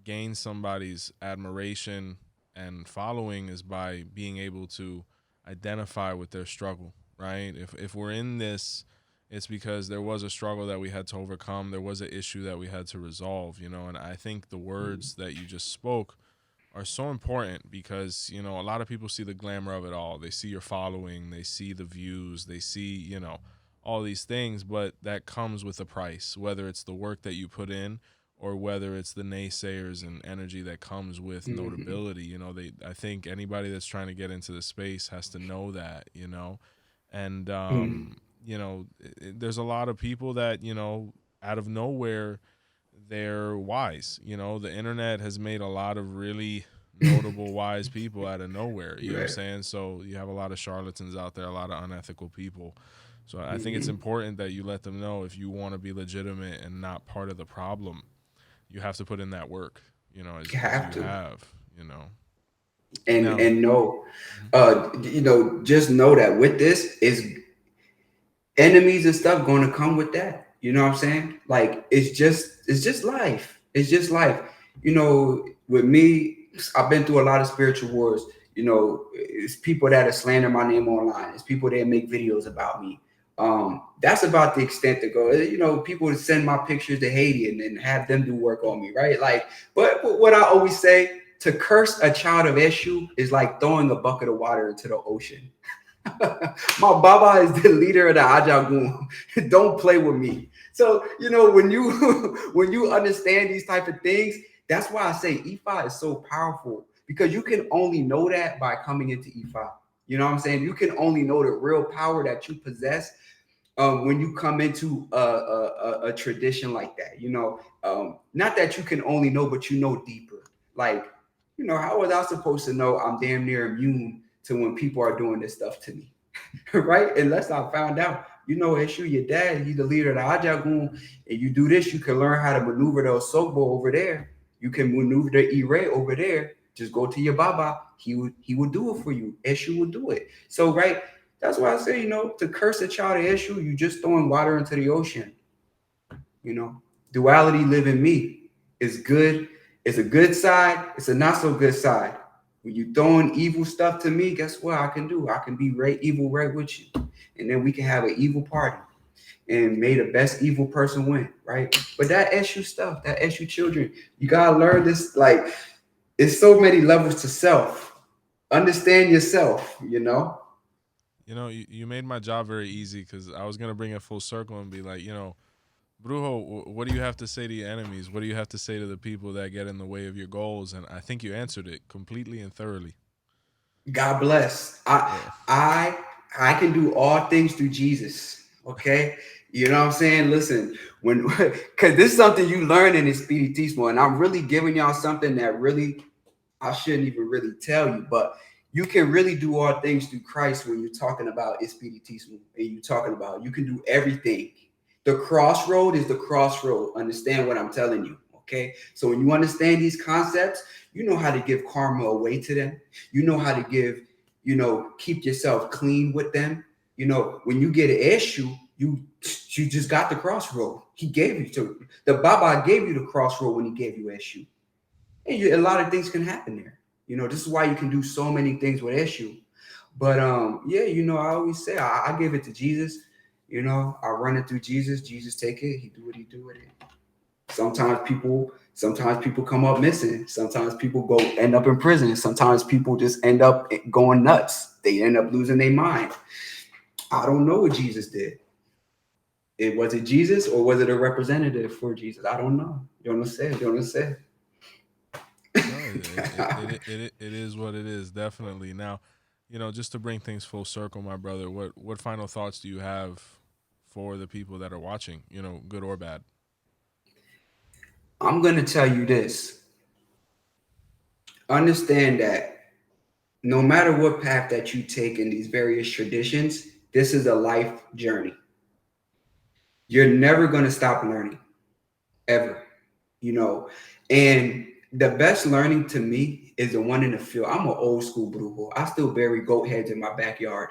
gain somebody's admiration and following is by being able to identify with their struggle, right? If we're in this, it's because there was a struggle that we had to overcome. There was an issue that we had to resolve, and I think the words that you just spoke are so important because, a lot of people see the glamour of it all. They see your following, they see the views, they see, all these things, but that comes with a price, whether it's the work that you put in or whether it's the naysayers and energy that comes with notability. I think anybody that's trying to get into the space has to know that, and, there's a lot of people that, out of nowhere, they're wise. The internet has made a lot of really notable wise people out of nowhere. You know what I'm saying? So you have a lot of charlatans out there, a lot of unethical people. So I think it's important that you let them know if you want to be legitimate and not part of the problem, you have to put in that work, as you have. Just know that with this is enemies and stuff going to come with that. You know what I'm saying? It's just life. It's just life. With me, I've been through a lot of spiritual wars. It's people that are slandering my name online. It's people that make videos about me. That's about the extent to go. People send my pictures to Haiti and then have them do work on me, right? But what I always say, to curse a child of 𝘃𝗄 is like throwing a bucket of water into the ocean. My Baba is the leader of the 𝗃𝗵𝗃𝗃. Don't play with me. So, when you understand these type of things, that's why I say Ifa is so powerful, because you can only know that by coming into Ifa. You know what I'm saying? You can only know the real power that you possess when you come into a tradition like that. Not that you can only know, but deeper. How was I supposed to know I'm damn near immune to when people are doing this stuff to me? Right? Unless I found out, 𝘃𝗄, your dad, he's the leader of the 𝗃𝗵𝗃𝗃, and you do this, you can learn how to maneuver the 𝘃𝗶𝗱𝗁 over there. You can maneuver the 𝗃𝗏 over there. Just go to your Baba. He would do it for you. 𝘃𝗄 would do it. So, right, that's why I say, to curse a child of 𝘃𝗄, you just throwing water into the ocean. Duality live in me. Is good. It's a good side. It's a not so good side. When you throwing evil stuff to me, guess what I can do? I can be right evil right with you. And then we can have an evil party. and may the best evil person win, right? But that 𝘃𝗄 stuff, that 𝘃𝗄 children, you gotta learn this. Like, it's so many levels to self. Understand yourself, you know. You know, you made my job very easy because I was gonna bring it full circle and be like, you know, Brujo, what do you have to say to your enemies? What do you have to say to the people that get in the way of your goals? And I think you answered it completely and thoroughly. God bless. Yeah. I can do all things through Jesus. Okay. You know what I'm saying? Listen, when because this is something you learn in Espiritismo, and I'm really giving y'all something that really I shouldn't even really tell you, but you can really do all things through Christ when you're talking about Espiritismo and you're talking about you can do everything. The crossroad is the crossroad. Understand what I'm telling you. Okay. So when you understand these concepts, you know how to give karma away to them. You know how to give, keep yourself clean with them. You know, when you get an issue, you just got the crossroad. He gave you to the Baba gave you the crossroad when he gave you issue. And a lot of things can happen there. You know, this is why you can do so many things with issue. But yeah, I always say I give it to Jesus. I run it through Jesus. Jesus take it. He do what he do with it. Sometimes people come up missing. Sometimes people end up in prison. Sometimes people just end up going nuts. They end up losing their mind. I don't know what Jesus did. Was it Jesus or was it a representative for Jesus? I don't know. You know what I'm saying? No, it is what it is, definitely. Now, you know, just to bring things full circle, my brother, what final thoughts do you have for the people that are watching, you know, good or bad? I'm going to tell you this. Understand that no matter what path that you take in these various traditions, this is a life journey. You're never going to stop learning, ever. And the best learning to me is the one in the field. I'm an old school brujo. I still bury goat heads in my backyard.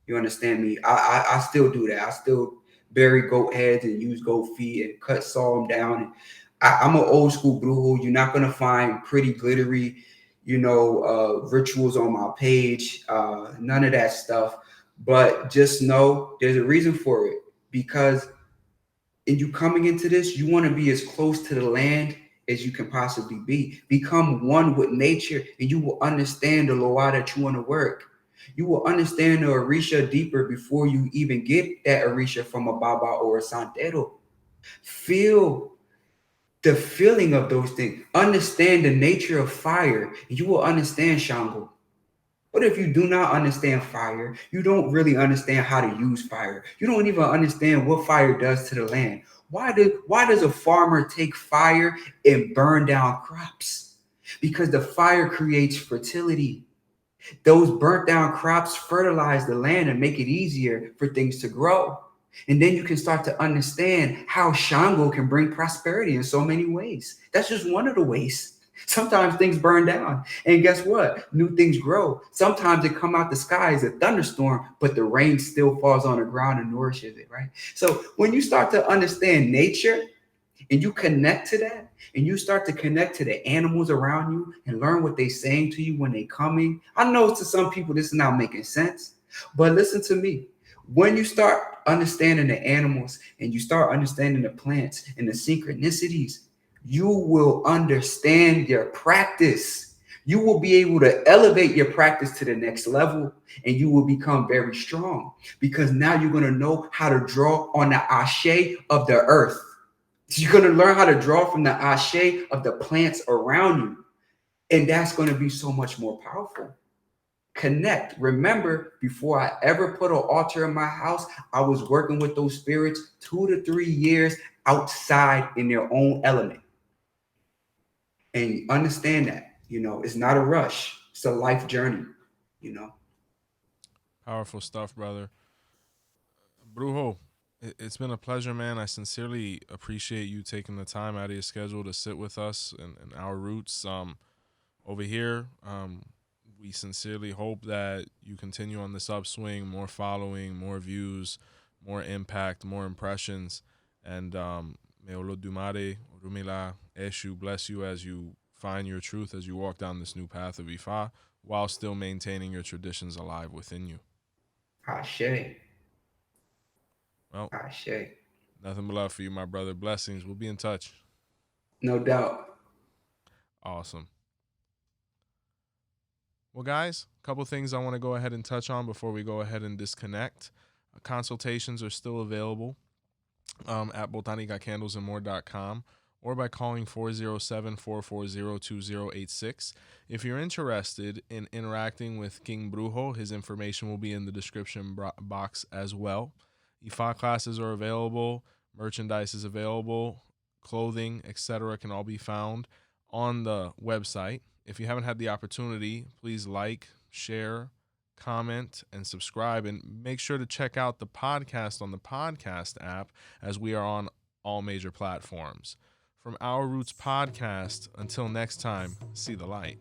You understand me? I still do that. I still bury goat heads and use goat feet and saw them down. And I'm an old school brujo. You're not gonna find pretty glittery, rituals on my page. None of that stuff. But just know there's a reason for it, because in you coming into this, you want to be as close to the land as you can possibly be. Become one with nature, and you will understand the 𝘃𝗏𝗏 that you want to work. You will understand the 𝘃𝗏𝗏 deeper before you even get that 𝘃𝗏𝗏 from a Baba or a Santero. Feel the feeling of those things. Understand the nature of fire. You will understand Shango. But if you do not understand fire, you don't really understand how to use fire. You don't even understand what fire does to the land. Why does a farmer take fire and burn down crops? Because the fire creates fertility. Those burnt down crops fertilize the land and make it easier for things to grow. And then you can start to understand how Shango can bring prosperity in so many ways. That's just one of the ways. Sometimes things burn down, and guess what? New things grow. Sometimes they come out the sky as a thunderstorm, but the rain still falls on the ground and nourishes it, right? So when you start to understand nature and you connect to that, and you start to connect to the animals around you and learn what they're saying to you when they coming. I know to some people this is not making sense, but listen to me. When you start understanding the animals and you start understanding the plants and the synchronicities, you will understand your practice. You will be able to elevate your practice to the next level, and you will become very strong, because now you're going to know how to draw on the 𝘃𝗏𝗏 of the earth. You're going to learn how to draw from the 𝘃𝗏𝗏 of the plants around you, and that's going to be so much more powerful. Connect. Remember, before I ever put an altar in my house, I was working with those spirits 2 to 3 years outside in their own element. And understand that, it's not a rush. It's a life journey. Powerful stuff, brother. Brujo, it's been a pleasure, man. I sincerely appreciate you taking the time out of your schedule to sit with us and our roots. Over here, we sincerely hope that you continue on this upswing, more following, more views, more impact, more impressions. And may Olodumare, Orumila, 𝘃𝗄 bless you as you find your truth, as you walk down this new path of Ifa, while still maintaining your traditions alive within you. Ashe. Well, Ashe. nothing but love for you, my brother. Blessings. We'll be in touch. No doubt. Awesome. Well, guys, a couple things I want to go ahead and touch on before we go ahead and disconnect. Consultations are still available at botanicacandlesandmore.com or by calling 407-440-2086. If you're interested in interacting with King Brujo, his information will be in the description box as well. Ifa classes are available, merchandise is available, clothing, etc. can all be found on the website. If you haven't had the opportunity, please like, share, comment, and subscribe. And make sure to check out the podcast on the podcast app, as we are on all major platforms. From Our Roots Podcast, until next time, see the light.